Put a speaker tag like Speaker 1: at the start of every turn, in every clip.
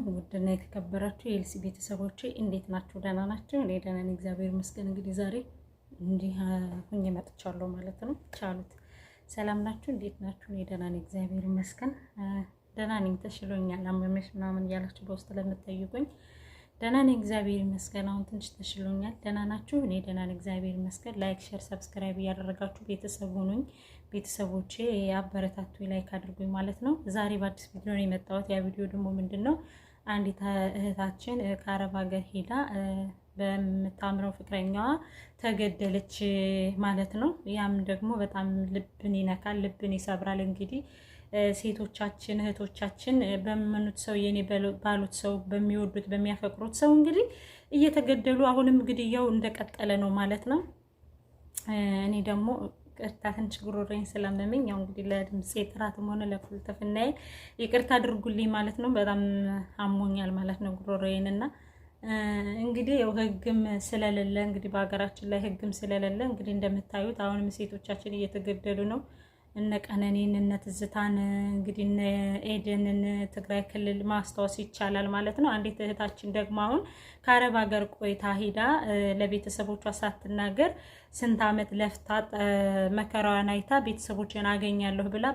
Speaker 1: ውድና የተከበራችሁ የኤልሲ ቤተሰቦቼ እንዴት ናችሁ? ደህና ናችሁ? እኔ ደህና ነኝ፣ እግዚአብሔር ይመስገን። እንግዲህ ዛሬ እንዲህ ሆኜ መጥቻለሁ ማለት ነው። ቻሉት። ሰላም ናችሁ? እንዴት ናችሁ? እኔ ደህና ነኝ፣ እግዚአብሔር ይመስገን። ደህና ነኝ፣ ተሽሎኛል። አመመሽ ምናምን እያላችሁ በውስጥ ለምትጠይቁኝ ደህና ነኝ፣ እግዚአብሔር ይመስገን። አሁን ትንሽ ተሽሎኛል። ደህና ናችሁ? እኔ ደህና ነኝ፣ እግዚአብሔር ይመስገን። ላይክ፣ ሼር፣ ሰብስክራይብ እያደረጋችሁ ቤተሰብ ሁኑኝ። ቤተሰቦቼ አበረታቱ፣ ላይክ አድርጉኝ ማለት ነው። ዛሬ በአዲስ ቪዲዮ ነው የመጣሁት። ያ ቪዲዮ ደግሞ ምንድነው? አንዲት እህታችን ከአረብ ሀገር ሄዳ በምታምረው ፍቅረኛዋ ተገደለች ማለት ነው። ያም ደግሞ በጣም ልብን ይነካል፣ ልብን ይሰብራል። እንግዲህ ሴቶቻችን እህቶቻችን በሚመኑት ሰው የኔ ባሉት ሰው በሚወዱት በሚያፈቅሩት ሰው እንግዲህ እየተገደሉ አሁንም ግድያው እንደቀጠለ ነው ማለት ነው። እኔ ደግሞ ቅርታ ትንሽ ጉሮሮዬን ስላመመኝ ያው እንግዲህ ለድምጼ ጥራትም ሆነ ለኩልተፍናዬ ይቅርታ አድርጉልኝ ማለት ነው። በጣም አሞኛል ማለት ነው ጉሮሮዬን እና እንግዲህ ያው ህግም ስለሌለ እንግዲህ በሀገራችን ላይ ህግም ስለሌለ እንግዲህ እንደምታዩት አሁንም ሴቶቻችን እየተገደሉ ነው። እነ ቀነኒን እነ ትዝታን እንግዲህ እነ ኤደንን ትግራይ ክልል ማስታወስ ይቻላል ማለት ነው። አንዲት እህታችን ደግሞ አሁን ከአረብ ሀገር ቆይታ ሄዳ ለቤተሰቦቿ ሳትናገር ስንት ዓመት ለፍታ መከራዋን አይታ ቤተሰቦችን አገኛለሁ ብላ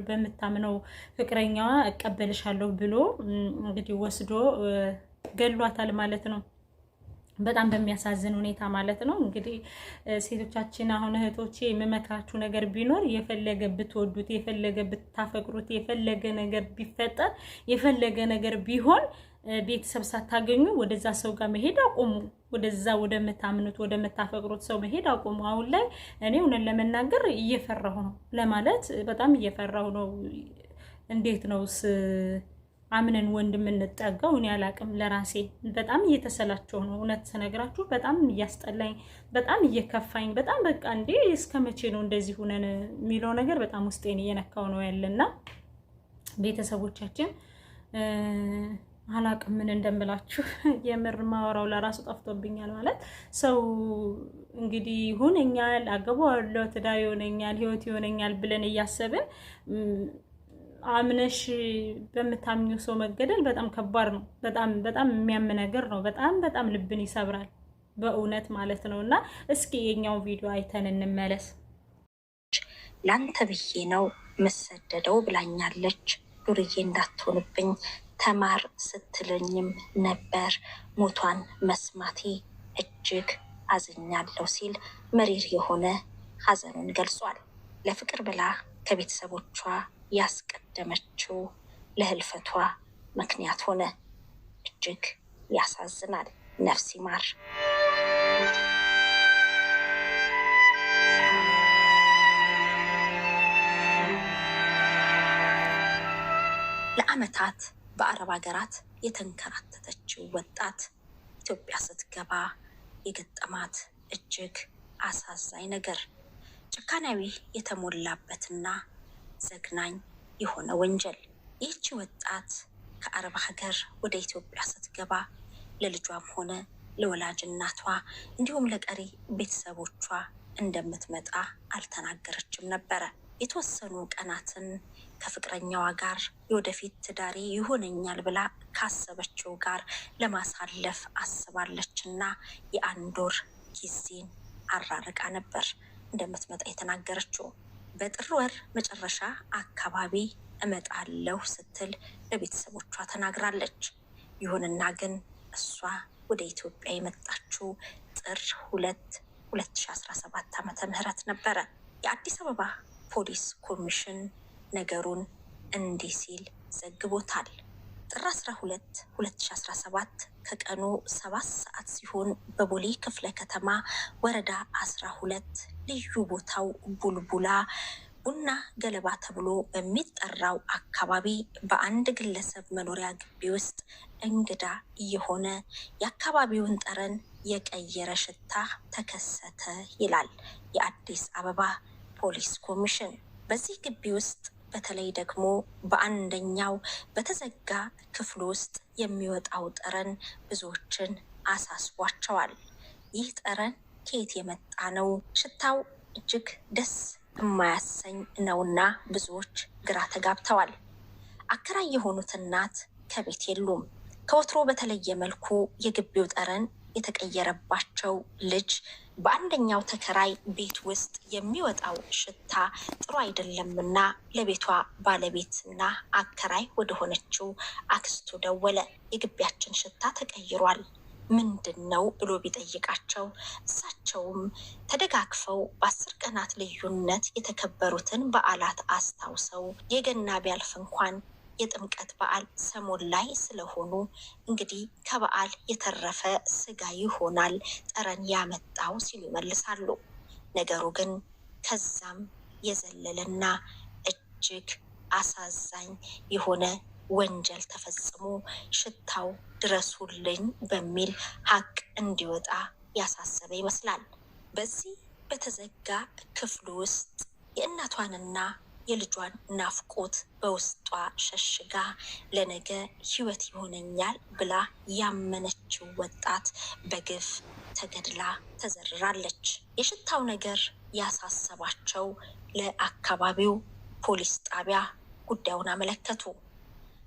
Speaker 1: በምታምነው ፍቅረኛዋ እቀበልሻለሁ ብሎ እንግዲህ ወስዶ ገሏታል ማለት ነው። በጣም በሚያሳዝን ሁኔታ ማለት ነው። እንግዲህ ሴቶቻችን አሁን እህቶቼ የምመክራችሁ ነገር ቢኖር የፈለገ ብትወዱት የፈለገ ብታፈቅሩት የፈለገ ነገር ቢፈጠር የፈለገ ነገር ቢሆን ቤተሰብ ሳታገኙ ወደዛ ሰው ጋር መሄድ አቁሙ። ወደዛ ወደምታምኑት ወደምታፈቅሩት ሰው መሄድ አቁሙ። አሁን ላይ እኔ እውነት ለመናገር እየፈራሁ ነው ለማለት በጣም እየፈራሁ ነው። እንዴት ነውስ አምነን ወንድም እንጠጋው? እኔ አላቅም። ለራሴ በጣም እየተሰላቸው ነው እውነት ስነግራችሁ፣ በጣም እያስጠላኝ፣ በጣም እየከፋኝ፣ በጣም በቃ እንዴ እስከ መቼ ነው እንደዚህ ሆነን የሚለው ነገር በጣም ውስጤን እየነካው ነው ያለና ቤተሰቦቻችን አላቅም ምን እንደምላችሁ። የምር ማወራው ለራሱ ጠፍቶብኛል ማለት ሰው እንግዲህ ይሁንኛል፣ አገባዋለሁ፣ ትዳር ይሆነኛል፣ ህይወት ይሆነኛል ብለን እያሰብን አምነሽ በምታምኙ ሰው መገደል በጣም ከባድ ነው። በጣም የሚያም ነገር ነው። በጣም ልብን ይሰብራል በእውነት ማለት ነውና እስኪ የኛው ቪዲዮ አይተን እንመለስ።
Speaker 2: ላንተ ብዬ ነው መሰደደው ብላኛለች። ዱርዬ እንዳትሆንብኝ ተማር ስትለኝም ነበር። ሞቷን መስማቴ እጅግ አዝኛለሁ ሲል መሪር የሆነ ሀዘኑን ገልጿል። ለፍቅር ብላ ከቤተሰቦቿ ያስቀደመችው ለህልፈቷ ምክንያት ሆነ። እጅግ ያሳዝናል። ነፍስ ይማር። ለዓመታት በአረብ ሀገራት የተንከራተተችው ወጣት ኢትዮጵያ ስትገባ የገጠማት እጅግ አሳዛኝ ነገር፣ ጭካኔያዊ የተሞላበትና ዘግናኝ የሆነ ወንጀል። ይህቺ ወጣት ከአረብ ሀገር ወደ ኢትዮጵያ ስትገባ ለልጇም ሆነ ለወላጅ እናቷ እንዲሁም ለቀሪ ቤተሰቦቿ እንደምትመጣ አልተናገረችም ነበረ። የተወሰኑ ቀናትን ከፍቅረኛዋ ጋር የወደፊት ትዳሬ ይሆነኛል ብላ ካሰበችው ጋር ለማሳለፍ አስባለችና የአንድ ወር ጊዜን አራርቃ ነበር እንደምትመጣ የተናገረችው። በጥር ወር መጨረሻ አካባቢ እመጣለሁ ስትል ለቤተሰቦቿ ተናግራለች። ይሁንና ግን እሷ ወደ ኢትዮጵያ የመጣችው ጥር 2 2017 ዓ.ም ነበረ። የአዲስ አበባ ፖሊስ ኮሚሽን ነገሩን እንዲህ ሲል ዘግቦታል። ጥር 12 2017 ከቀኑ 7 ሰዓት ሲሆን በቦሌ ክፍለ ከተማ ወረዳ 12 ልዩ ቦታው ቡልቡላ ቡና ገለባ ተብሎ በሚጠራው አካባቢ በአንድ ግለሰብ መኖሪያ ግቢ ውስጥ እንግዳ የሆነ የአካባቢውን ጠረን የቀየረ ሽታ ተከሰተ ይላል የአዲስ አበባ ፖሊስ ኮሚሽን። በዚህ ግቢ ውስጥ በተለይ ደግሞ በአንደኛው በተዘጋ ክፍል ውስጥ የሚወጣው ጠረን ብዙዎችን አሳስቧቸዋል። ይህ ጠረን ከየት የመጣ ነው? ሽታው እጅግ ደስ የማያሰኝ ነውና ብዙዎች ግራ ተጋብተዋል። አከራይ የሆኑት እናት ከቤት የሉም። ከወትሮ በተለየ መልኩ የግቢው ጠረን የተቀየረባቸው ልጅ በአንደኛው ተከራይ ቤት ውስጥ የሚወጣው ሽታ ጥሩ አይደለምና ለቤቷ ባለቤትና አከራይ ወደሆነችው አክስቱ ደወለ። የግቢያችን ሽታ ተቀይሯል፣ ምንድን ነው ብሎ ቢጠይቃቸው እሳቸውም ተደጋግፈው በ10 ቀናት ልዩነት የተከበሩትን በዓላት አስታውሰው የገና ቢያልፍ እንኳን የጥምቀት በዓል ሰሞን ላይ ስለሆኑ እንግዲህ ከበዓል የተረፈ ስጋ ይሆናል ጠረን ያመጣው ሲሉ ይመልሳሉ። ነገሩ ግን ከዛም የዘለለና እጅግ አሳዛኝ የሆነ ወንጀል ተፈጽሞ ሽታው ድረሱልኝ በሚል ሀቅ እንዲወጣ ያሳሰበ ይመስላል። በዚህ በተዘጋ ክፍሉ ውስጥ የእናቷንና የልጇን ናፍቆት በውስጧ ሸሽጋ ለነገ ሕይወት ይሆነኛል ብላ ያመነችው ወጣት በግፍ ተገድላ ተዘርራለች። የሽታው ነገር ያሳሰባቸው ለአካባቢው ፖሊስ ጣቢያ ጉዳዩን አመለከቱ።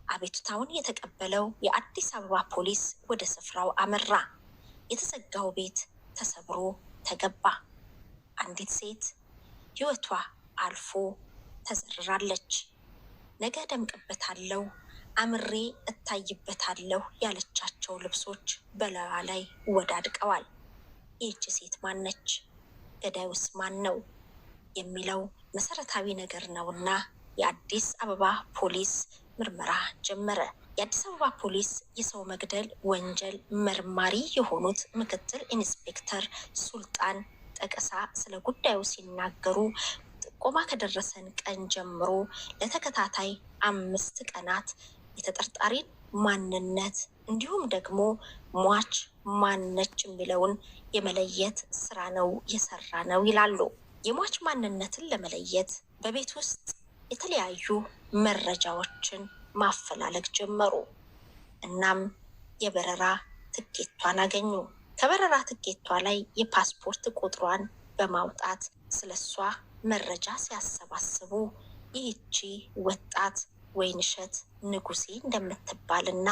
Speaker 2: አቤቱታውን የተቀበለው የአዲስ አበባ ፖሊስ ወደ ስፍራው አመራ። የተዘጋው ቤት ተሰብሮ ተገባ። አንዲት ሴት ሕይወቷ አልፎ ተዘርራለች። ነገ ደምቅበታለሁ፣ አምሬ እታይበታለሁ ያለቻቸው ልብሶች በላዩ ላይ ወዳድቀዋል። ይህች ሴት ማነች? ገዳዩስ ማን ነው? የሚለው መሰረታዊ ነገር ነውና የአዲስ አበባ ፖሊስ ምርመራ ጀመረ። የአዲስ አበባ ፖሊስ የሰው መግደል ወንጀል መርማሪ የሆኑት ምክትል ኢንስፔክተር ሱልጣን ጠቀሳ ስለ ጉዳዩ ሲናገሩ ጥቆማ ከደረሰን ቀን ጀምሮ ለተከታታይ 5 ቀናት የተጠርጣሪን ማንነት እንዲሁም ደግሞ ሟች ማነች የሚለውን የመለየት ስራ ነው የሰራ ነው ይላሉ። የሟች ማንነትን ለመለየት በቤት ውስጥ የተለያዩ መረጃዎችን ማፈላለግ ጀመሩ። እናም የበረራ ትኬቷን አገኙ። ከበረራ ትኬቷ ላይ የፓስፖርት ቁጥሯን በማውጣት ስለሷ መረጃ ሲያሰባስቡ ይህቺ ወጣት ወይንሸት ንጉሴ እንደምትባልና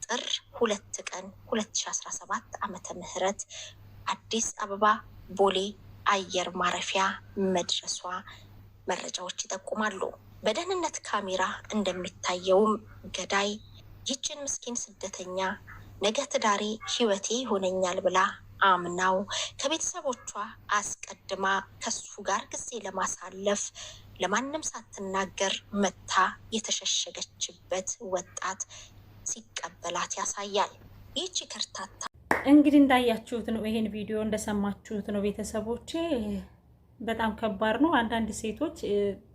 Speaker 2: ጥር 2 ቀን 2017 ዓመተ ምህረት አዲስ አበባ ቦሌ አየር ማረፊያ መድረሷ መረጃዎች ይጠቁማሉ። በደህንነት ካሜራ እንደሚታየውም ገዳይ ይችን ምስኪን ስደተኛ ነገ ትዳሬ ሕይወቴ ይሆነኛል ብላ አምናው ከቤተሰቦቿ አስቀድማ ከሱ ጋር ጊዜ ለማሳለፍ ለማንም ሳትናገር መታ የተሸሸገችበት ወጣት ሲቀበላት ያሳያል። ይህቺ ከርታታ
Speaker 1: እንግዲህ እንዳያችሁት ነው፣ ይሄን ቪዲዮ እንደሰማችሁት ነው ቤተሰቦቼ። በጣም ከባድ ነው። አንዳንድ ሴቶች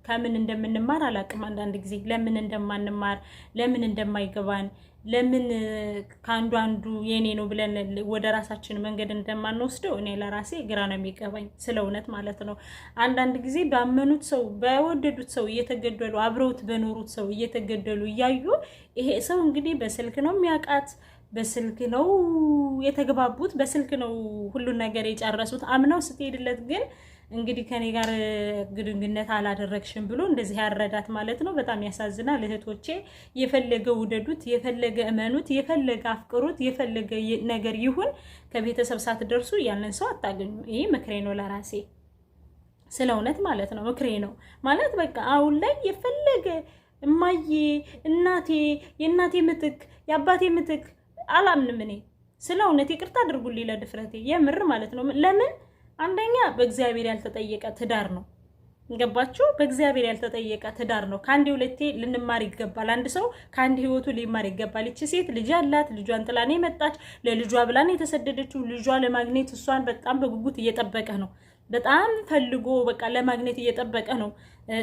Speaker 1: ከምን እንደምንማር አላውቅም። አንዳንድ ጊዜ ለምን እንደማንማር፣ ለምን እንደማይገባን፣ ለምን ከአንዱ አንዱ የኔ ነው ብለን ወደ ራሳችን መንገድ እንደማንወስደው እኔ ለራሴ ግራ ነው የሚገባኝ፣ ስለ እውነት ማለት ነው። አንዳንድ ጊዜ ባመኑት ሰው በወደዱት ሰው እየተገደሉ አብረውት በኖሩት ሰው እየተገደሉ እያዩ ይሄ ሰው እንግዲህ በስልክ ነው የሚያውቃት፣ በስልክ ነው የተግባቡት፣ በስልክ ነው ሁሉን ነገር የጨረሱት። አምነው ስትሄድለት ግን እንግዲህ ከኔ ጋር ግንኙነት አላደረግሽም ብሎ እንደዚህ ያረዳት ማለት ነው። በጣም ያሳዝናል። እህቶቼ የፈለገ ውደዱት፣ የፈለገ እመኑት፣ የፈለገ አፍቅሩት፣ የፈለገ ነገር ይሁን ከቤተሰብ ሳትደርሱ ያንን ሰው አታገኙ። ይሄ ምክሬ ነው ለራሴ፣ ስለ እውነት ማለት ነው። ምክሬ ነው ማለት በቃ አሁን ላይ የፈለገ እማዬ፣ እናቴ፣ የእናቴ ምትክ፣ የአባቴ ምትክ አላምንም እኔ ስለ እውነት። ይቅርታ አድርጉልኝ ለድፍረቴ የምር ማለት ነው። ለምን አንደኛ በእግዚአብሔር ያልተጠየቀ ትዳር ነው። ገባችሁ? በእግዚአብሔር ያልተጠየቀ ትዳር ነው። ከአንድ ሁለቴ ልንማር ይገባል። አንድ ሰው ከአንድ ህይወቱ ሊማር ይገባል። ይቺ ሴት ልጅ አላት። ልጇን ጥላ ነው የመጣች። ለልጇ ብላ ነው የተሰደደችው። ልጇ ለማግኘት እሷን በጣም በጉጉት እየጠበቀ ነው። በጣም ፈልጎ በቃ ለማግኘት እየጠበቀ ነው።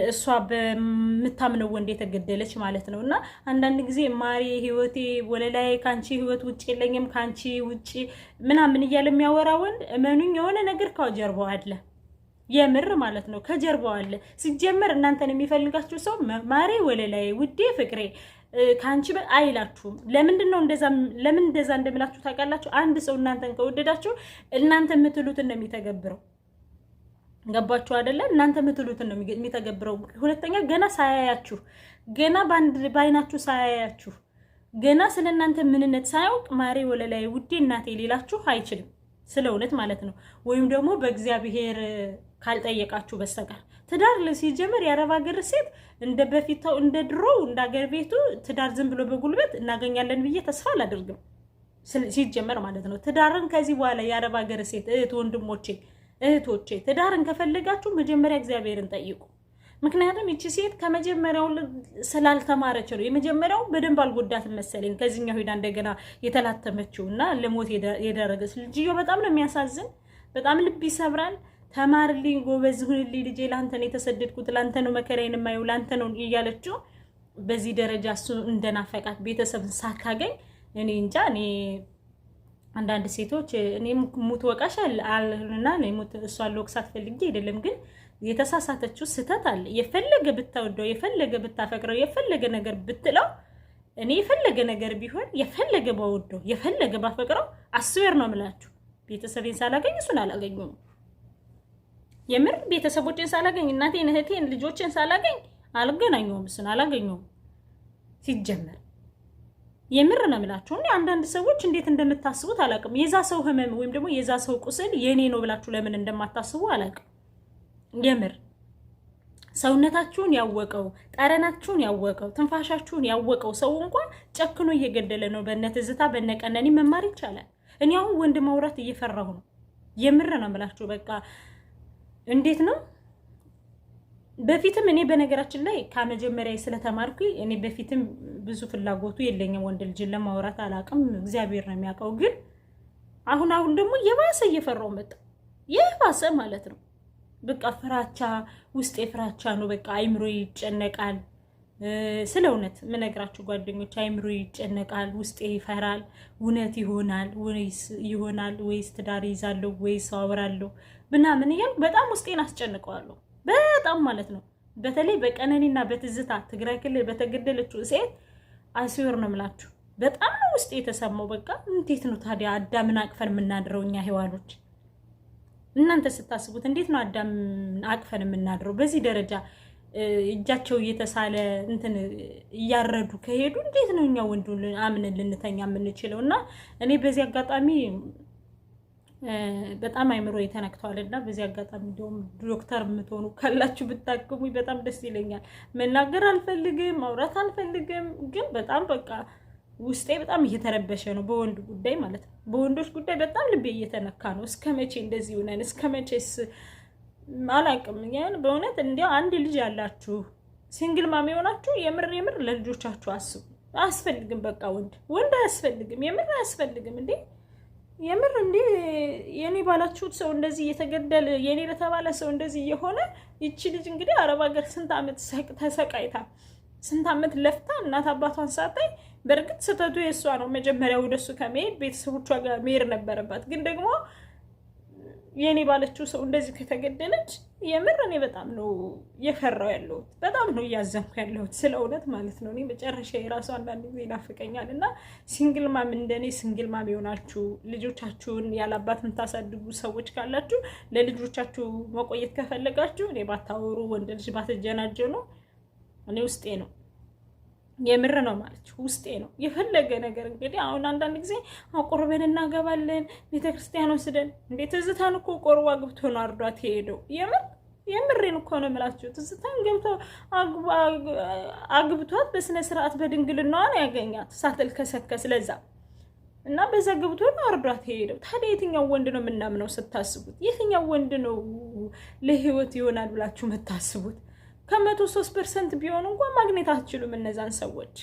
Speaker 1: እሷ በምታምነው ወንድ የተገደለች ማለት ነው። እና አንዳንድ ጊዜ ማሪ ህይወቴ ወለላይ ካንቺ ህይወት ውጭ የለኝም ካንቺ ውጭ ምናምን እያለ የሚያወራ ወንድ እመኑኝ የሆነ ነገር ከጀርባው አለ። የምር ማለት ነው ከጀርባው አለ። ሲጀመር እናንተን የሚፈልጋችሁ ሰው ማሪ ወለላይ ውዴ ፍቅሬ ካንቺ አይላችሁም። ለምን እንደዛ እንደምላችሁ ታውቃላችሁ? አንድ ሰው እናንተን ከወደዳችሁ እናንተ የምትሉትን ነው የሚተገብረው። ገባችሁ አይደለ? እናንተ የምትሉትን ነው የሚተገብረው። ሁለተኛ ገና ሳያያችሁ ገና በአይናችሁ ሳያያችሁ ገና ስለናንተ ምንነት ሳያውቅ ማሬ ወለላይ ውዴ እናቴ ሊላችሁ አይችልም። ስለ እውነት ማለት ነው። ወይም ደግሞ በእግዚአብሔር ካልጠየቃችሁ በስተቀር ትዳር ሲጀመር የአረብ ሀገር ሴት እንደ በፊታው እንደ ድሮው እንደ ሀገር ቤቱ ትዳር ዝም ብሎ በጉልበት እናገኛለን ብዬ ተስፋ አላደርግም። ሲጀመር ማለት ነው። ትዳርን ከዚህ በኋላ የአረብ ሀገር ሴት ወንድሞቼ እህቶቼ ትዳርን ከፈለጋችሁ መጀመሪያ እግዚአብሔርን ጠይቁ። ምክንያቱም ይቺ ሴት ከመጀመሪያው ስላልተማረች ነው። የመጀመሪያው በደንብ አልጎዳትም መሰለኝ ከዚህኛው ሄዳ እንደገና የተላተመችውና ለሞት የደረገች ልጅዮ በጣም ነው የሚያሳዝን። በጣም ልብ ይሰብራል። ተማርልኝ፣ ጎበዝ ሁንልኝ ልጄ፣ ላንተ ነው የተሰደድኩት፣ ላንተ ነው መከራዬን የማየው፣ ላንተ ነው እያለችው በዚህ ደረጃ እሱ እንደናፈቃት ቤተሰብን ሳታገኝ እኔ እንጃ። እኔ አንዳንድ ሴቶች እኔ ሙት ወቃሽ አለና ሙት እሷን ለወቅሳት ፈልጌ አይደለም፣ ግን የተሳሳተችው ስህተት አለ። የፈለገ ብታወደው፣ የፈለገ ብታፈቅረው፣ የፈለገ ነገር ብትለው፣ እኔ የፈለገ ነገር ቢሆን የፈለገ ባወደው፣ የፈለገ ባፈቅረው አስዌር ነው የምላችሁ ቤተሰቤን ሳላገኝ እሱን አላገኘውም። የምር ቤተሰቦቼን ሳላገኝ እናቴን፣ እህቴን፣ ልጆቼን ሳላገኝ አልገናኘውም፣ እሱን አላገኘውም ሲጀመር። የምር ነው የምላችሁ። እኔ አንዳንድ ሰዎች እንዴት እንደምታስቡት አላውቅም። የዛ ሰው ህመም ወይም ደግሞ የዛ ሰው ቁስል የኔ ነው ብላችሁ ለምን እንደማታስቡ አላውቅም። የምር ሰውነታችሁን ያወቀው፣ ጠረናችሁን ያወቀው፣ ትንፋሻችሁን ያወቀው ሰው እንኳን ጨክኖ እየገደለ ነው። በእነ ትዝታ በእነ ቀነኒ መማር ይቻላል። እኔ አሁን ወንድ ማውራት እየፈራሁ ነው። የምር ነው የምላችሁ። በቃ እንዴት ነው በፊትም እኔ በነገራችን ላይ ከመጀመሪያ ስለተማርኩ እኔ በፊትም ብዙ ፍላጎቱ የለኝም ወንድ ልጅን ለማውራት አላውቅም፣ እግዚአብሔር ነው የሚያውቀው። ግን አሁን ደግሞ የባሰ እየፈራው መጣ። የባሰ ማለት ነው። በቃ ፍራቻ ውስጤ ፍራቻ ነው። በቃ አይምሮ ይጨነቃል። ስለ እውነት ምነግራችሁ ጓደኞች፣ አይምሮ ይጨነቃል፣ ውስጤ ይፈራል። እውነት ይሆናል ወይስ ትዳር ይዛለሁ ወይስ አወራለሁ ምናምን እያልኩ በጣም ውስጤን አስጨንቀዋለሁ። በጣም ማለት ነው። በተለይ በቀነኒና በትዝታ ትግራይ ክልል በተገደለችው ሴት አይስወር ነው የምላችሁ። በጣም ነው ውስጤ የተሰማው። በቃ እንዴት ነው ታዲያ አዳምን አቅፈን የምናድረው እኛ ሔዋኖች? እናንተ ስታስቡት እንዴት ነው አዳም አቅፈን የምናድረው? በዚህ ደረጃ እጃቸው እየተሳለ እንትን እያረዱ ከሄዱ እንዴት ነው እኛ ወንዱን አምነን ልንተኛ የምንችለው? እና እኔ በዚህ አጋጣሚ በጣም አይምሮ የተነክቷልና በዚህ አጋጣሚ እንደውም ዶክተር የምትሆኑ ካላችሁ ብታክሙኝ በጣም ደስ ይለኛል። መናገር አልፈልግም፣ ማውራት አልፈልግም፣ ግን በጣም በቃ ውስጤ በጣም እየተረበሸ ነው በወንድ ጉዳይ ማለት ነው። በወንዶች ጉዳይ በጣም ልቤ እየተነካ ነው። እስከ መቼ እንደዚህ ሆነን? እስከ መቼስ አላውቅም። ያን በእውነት እንዲያው አንድ ልጅ ያላችሁ ሲንግል ማም የሆናችሁ የምር ለልጆቻችሁ አስቡ። አያስፈልግም፣ በቃ ወንድ አያስፈልግም፣ የምር አያስፈልግም። እንዴ የምር እንዴ የኔ ባላችሁት ሰው እንደዚህ እየተገደለ የኔ ለተባለ ሰው እንደዚህ እየሆነ ይቺ ልጅ እንግዲህ አረብ ሀገር ስንት ዓመት ተሰቃይታ ስንት ዓመት ለፍታ እናት አባቷን ሳታይ፣ በእርግጥ ስህተቱ የእሷ ነው። መጀመሪያ ወደሱ ከመሄድ ቤተሰቦቿ ጋር መሄድ ነበረባት። ግን ደግሞ የኔ ባለችው ሰው እንደዚህ ከተገደለች የምር እኔ በጣም ነው የፈራው ያለሁት፣ በጣም ነው እያዘንኩ ያለሁት ስለ እውነት ማለት ነው። እኔ መጨረሻ የራሱ አንዳንድ ጊዜ ይናፍቀኛል። እና ሲንግል ማም እንደኔ ሲንግል ማም የሆናችሁ ልጆቻችሁን ያላባት የምታሳድጉ ሰዎች ካላችሁ ለልጆቻችሁ መቆየት ከፈለጋችሁ እኔ ባታወሩ፣ ወንድ ልጅ ባትጀናጀኑ እኔ ውስጤ ነው የምር ነው ማለት ውስጤ ነው። የፈለገ ነገር እንግዲህ አሁን አንዳንድ ጊዜ አቆርበን እናገባለን ቤተክርስቲያን ወስደን። እንዴት ትዝታን እኮ ቆርባ ግብቶ ነው አርዷት ሄደው። የምሬን እኮ ነው የምላችሁ። ትዝታን ገብቶ አግብቷት በስነ ስርዓት በድንግልናዋ ነው ያገኛት ሳትልከሰከስ ለዛ እና በዛ ግብቶ ነው አርዷት ሄደው። ታዲያ የትኛው ወንድ ነው የምናምነው ስታስቡት? የትኛው ወንድ ነው ለህይወት ይሆናል ብላችሁ የምታስቡት? 103% ቢሆን እንኳን ማግኘት አትችሉም እነዛን ሰዎች።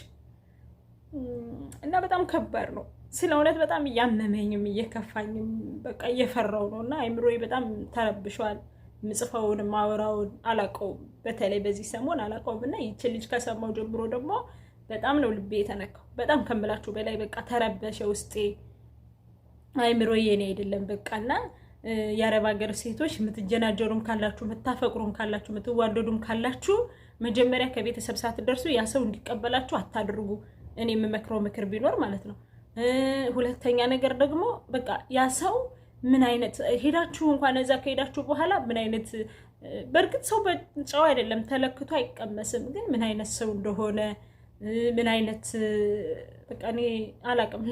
Speaker 1: እና በጣም ከባድ ነው ስለ እውነት። በጣም እያመመኝም እየከፋኝም በቃ እየፈራው ነው። እና አይምሮዬ በጣም ተረብሿል። ምጽፈውን ማወራውን አላውቀውም። በተለይ በዚህ ሰሞን አላውቀውም። እና ይቺ ልጅ ከሰማው ጀምሮ ደግሞ በጣም ነው ልቤ የተነካው። በጣም ከምላችሁ በላይ በቃ ተረበሸ ውስጤ። አይምሮዬ የኔ አይደለም በቃና የአረብ ሀገር ሴቶች የምትጀናጀሩም ካላችሁ፣ የምታፈቅሩም ካላችሁ፣ የምትዋደዱም ካላችሁ መጀመሪያ ከቤተሰብ ሳትደርሱ ያ ሰው እንዲቀበላችሁ አታድርጉ። እኔ የምመክረው ምክር ቢኖር ማለት ነው። ሁለተኛ ነገር ደግሞ በቃ ያ ሰው ምን አይነት ሄዳችሁ እንኳን እዛ ከሄዳችሁ በኋላ ምን አይነት በእርግጥ ሰው በጨው አይደለም ተለክቶ አይቀመስም፣ ግን ምን አይነት ሰው እንደሆነ ምን አይነት በቃ እኔ አላቅም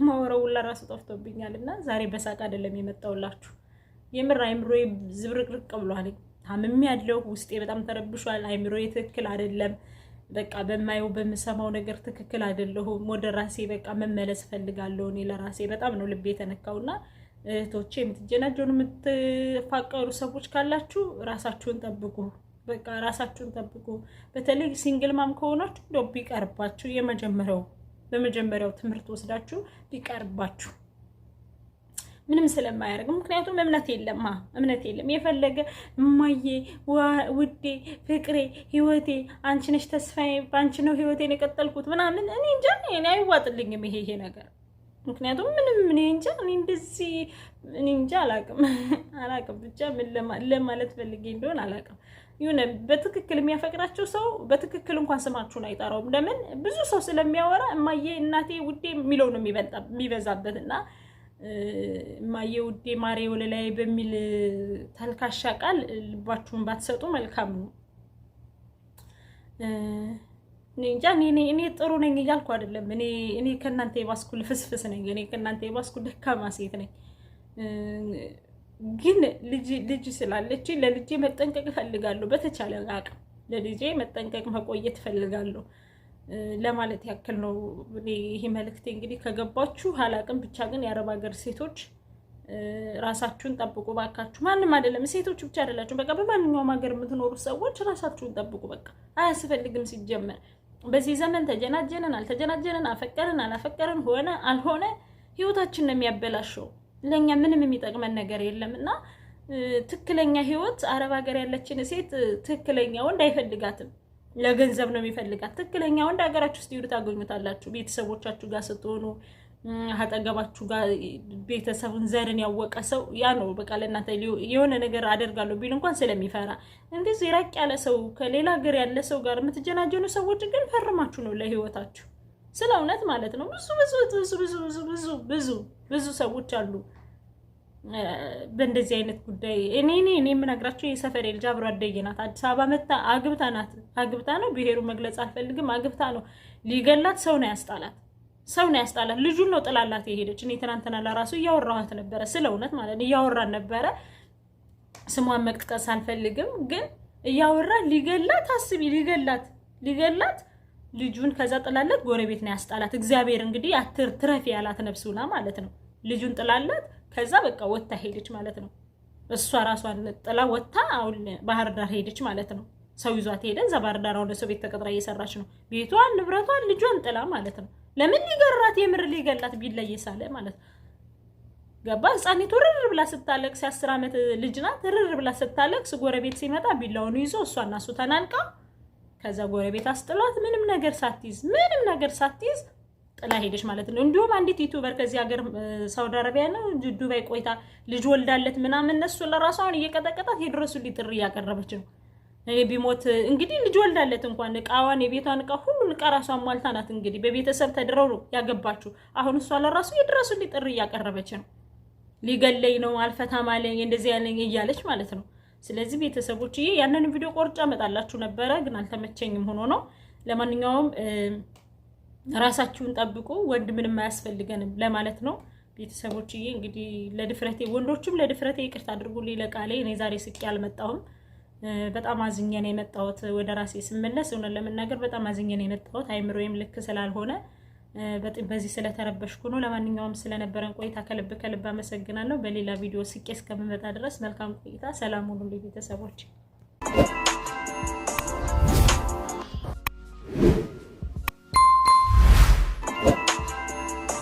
Speaker 1: ማወራው ለራሱ ጠፍቶብኛልና ዛሬ በሳቅ አይደለም የመጣውላችሁ። የምር አይምሮዬ ዝብርቅርቅ ብሏል። ታምሜ ያለው ውስጤ በጣም ተረብሿል። አይምሮዬ ትክክል አይደለም። በቃ በማየው በምሰማው ነገር ትክክል አይደለሁም። ወደ ራሴ በቃ መመለስ ፈልጋለሁ። እኔ ለራሴ በጣም ነው ልቤ የተነካውና እህቶቼ የምትጀናጀኑ የምትፋቀሩ ሰዎች ካላችሁ ራሳችሁን ጠብቁ። በቃ ራሳችሁን ጠብቁ። በተለይ ሲንግል ማም ከሆናችሁ እንደው ቢቀርባችሁ በመጀመሪያው ትምህርት ወስዳችሁ ቢቀርባችሁ ምንም ስለማያደርግ። ምክንያቱም እምነት የለም። የፈለገ እማዬ ውዴ ፍቅሬ ህይወቴ አንቺ ነሽ ተስፋዬ በአንቺ ነው ህይወቴን የቀጠልኩት ምናምን እኔ እንጃ እኔ አይዋጥልኝም ይሄ ነገር። ምክንያቱም ምንም እኔ እንጃ አላቅም ብቻ ምን ለማለት ፈልጌ እንደሆነ አላቅም። ይሁን በትክክል የሚያፈቅራቸው ሰው በትክክል እንኳን ስማችሁን አይጠራውም። ለምን ብዙ ሰው ስለሚያወራ እማዬ እናቴ ውዴ የሚለው ነው የሚበዛበት እና እማዬ ውዴ ማሬ ወለላይ በሚል ተልካሻ ቃል ልባችሁን ባትሰጡ መልካም ነው። እንጃ እኔ ጥሩ ነኝ እያልኩ አይደለም። እኔ ከእናንተ የባስኩ ልፍስፍስ ነኝ። እኔ ከእናንተ የባስኩ ደካማ ሴት ነኝ። ግን ልጅ ስላለች ለልጄ መጠንቀቅ እፈልጋለሁ። በተቻለ አቅም ለልጄ መጠንቀቅ መቆየት እፈልጋለሁ ለማለት ያክል ነው። ይሄ መልእክቴ እንግዲህ ከገባችሁ አላቅም። ብቻ ግን የአረብ ሀገር ሴቶች ራሳችሁን ጠብቁ ባካችሁ። ማንም አይደለም ሴቶች ብቻ አይደላችሁ። በቃ በማንኛውም ሀገር የምትኖሩ ሰዎች ራሳችሁን ጠብቁ። በቃ አያስፈልግም ሲጀመር በዚህ ዘመን ተጀናጀንን አልተጀናጀንን አፈቀርን አላፈቀርን ሆነ አልሆነ ህይወታችን ነው የሚያበላሸው። ለኛ ምንም የሚጠቅመን ነገር የለም እና ትክክለኛ ህይወት አረብ ሀገር ያለችን ሴት ትክክለኛ ወንድ አይፈልጋትም። ለገንዘብ ነው የሚፈልጋት። ትክክለኛ ወንድ ሀገራችሁ ውስጥ ይውድ ታገኙታላችሁ። ቤተሰቦቻችሁ ጋር ስትሆኑ አጠገባችሁ ጋር ቤተሰቡን ዘርን ያወቀ ሰው ያ ነው በቃ ለእናንተ የሆነ ነገር አደርጋለሁ ቢል እንኳን ስለሚፈራ። እንደዚህ ራቅ ያለ ሰው ከሌላ ሀገር ያለ ሰው ጋር የምትጀናጀኑ ሰዎች ግን ፈርማችሁ ነው ለህይወታችሁ። ስለ እውነት ማለት ነው። ብዙ ሰዎች አሉ በእንደዚህ አይነት ጉዳይ። እኔ የምነግራቸው የሰፈሬ ልጅ አብሮ አደጌ ናት። አዲስ አበባ መታ አግብታ ነው ብሄሩ መግለጽ አልፈልግም። አግብታ ነው ሊገላት ሰው ነው ያስጣላት። ልጁን ነው ጥላላት የሄደች። እኔ ትናንትና ለራሱ እያወራኋት ነበረ። ስለ እውነት ማለት ነው እያወራን ነበረ። ስሟን መጥቀስ አልፈልግም ግን እያወራ ሊገላት አስቢ ሊገላት ልጁን ከዛ ጥላላት ጎረቤት ነው ያስጣላት። እግዚአብሔር እንግዲህ ትረፊ ያላት ነፍሱና ማለት ነው። ልጁን ጥላላት ከዛ በቃ ወጣ ሄደች ማለት ነው። እሷ ራሷን ጥላ ወጣ አሁን ባህር ዳር ሄደች ማለት ነው። ሰው ይዟት ሄደ። እዛ ባህር ዳር አሁን ሰው ቤት ተቀጥራ እየሰራች ነው። ቤቷን ንብረቷን ልጇን ጥላ ማለት ነው። ለምን ሊገራት የምር ሊገላት ቢለየሳለ ማለት ነው። ገባ ህፃኒቱ ርር ብላ ስታለቅስ 10 ዓመት ልጅ ናት። ርር ብላ ስታለቅስ ጎረቤት ሲመጣ ቢላውን ይዞ እሷና እሱ ተናንቃ ከዛ ጎረቤት አስጥሏት ምንም ነገር ሳትይዝ ጥላ ሄደች ማለት ነው። እንዲሁም አንዲት ዩቲዩበር ከዚህ ሀገር ሳውዲ አረቢያ ነው ዱባይ ቆይታ ልጅ ወልዳለት ምናምን እነሱ ለራሷ አሁን እየቀጠቀጣት የድረሱልኝ ጥሪ እያቀረበች ነው። ቢሞት እንግዲህ ልጅ ወልዳለት እንኳን እቃዋን የቤቷን እቃ ሁሉን እቃ ራሷን ሟልታ ናት እንግዲህ በቤተሰብ ተድረው ነው ያገባችሁ። አሁን እሷ ለራሱ የድረሱልኝ ጥሪ እያቀረበች ነው። ሊገለኝ ነው አልፈታም አለኝ እንደዚህ ያለኝ እያለች ማለት ነው። ስለዚህ ቤተሰቦች ያንን ቪዲዮ ቆርጫ መጣላችሁ ነበረ ግን አልተመቸኝም ሆኖ ነው። ለማንኛውም ራሳችሁን ጠብቁ። ወንድ ምንም አያስፈልገንም ለማለት ነው። ቤተሰቦች እንግዲህ ለድፍረቴ ወንዶችም ለድፍረቴ ይቅርታ አድርጉልኝ ለቃሌ። እኔ ዛሬ ስቄ አልመጣሁም። በጣም አዝኜ ነው የመጣሁት። ወደ ራሴ ስመለስ እውነት ለመናገር በጣም አዝኜ ነው የመጣሁት። አይምሮዬም ልክ ስላልሆነ በዚህ ስለተረበሽኩ ነው። ለማንኛውም ስለነበረን ቆይታ ከልብ አመሰግናለሁ። በሌላ ቪዲዮ ስቄ እስከምመጣ ድረስ መልካም ቆይታ። ሰላም ሁኑ ቤተሰቦች።